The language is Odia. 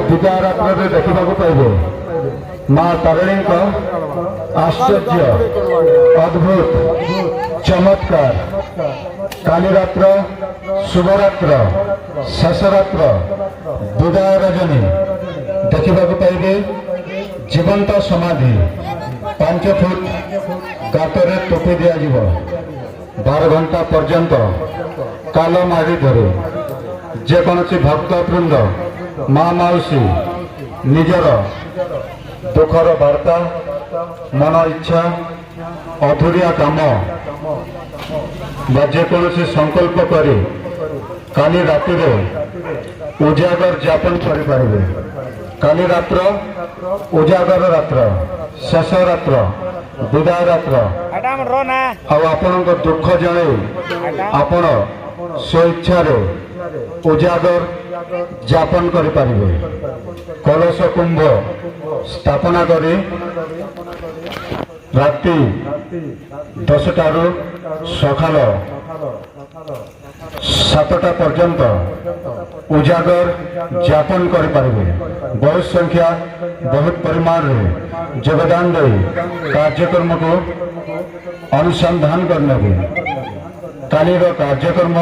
ବିଦାୟ ରାତ୍ରରେ ଦେଖିବାକୁ ପାଇବେ ମା ତାରିଣୀଙ୍କ ଆଶ୍ଚର୍ଯ୍ୟ ଅଦ୍ଭୁତ ଚମତ୍କାର କାଲି ରାତ୍ର ଶୁଭରାତ୍ର ଶେଷ ରାତ୍ର ବିଦାୟ ରଜନୀ ଦେଖିବାକୁ ପାଇବେ। ଜୀବନ୍ତ ସମାଧି 5 ଫୁଟ ଗାତରେ ଟୋପି ଦିଆଯିବ। 12 ଘଣ୍ଟା ପର୍ଯ୍ୟନ୍ତ କାଲ ମାଡ଼ି ଧରେ ଯେକୌଣସି ଭକ୍ତବୃନ୍ଦ ମା ମାଉସୀ ନିଜର ଦୁଃଖର ବାର୍ତ୍ତା ମନ ଇଚ୍ଛା ଅଧୁରିଆ କାମ ବା ଯେକୌଣସି ସଂକଳ୍ପ କରି କାଲି ରାତିରେ ଉଜାଗର ଯାପନ କରିପାରିବେ। କାଲି ରାତ୍ର ଉଜାଗର ରାତ୍ର ଶେଷ ରାତ୍ର ବିଦାୟ ରାତ୍ର ଆଉ ଆପଣଙ୍କ ଦୁଃଖ ଜଣାଇ ଆପଣ ସ୍ୱଇଚ୍ଛାରେ ଉଜାଗର ଯାପନ କରିପାରିବେ। କଳସ କୁମ୍ଭ ସ୍ଥାପନା କରି ରାତି 10ଟାରୁ ସକାଳ 7ଟା ପର୍ଯ୍ୟନ୍ତ ଉଜାଗର ଯାପନ କରିପାରିବେ। ବହୁତ ସଂଖ୍ୟା ବହୁତ ପରିମାଣରେ ଯୋଗଦାନ ଦେଇ କାର୍ଯ୍ୟକ୍ରମକୁ ଅନୁସନ୍ଧାନ କରିନେବେ। କାଲିର କାର୍ଯ୍ୟକ୍ରମ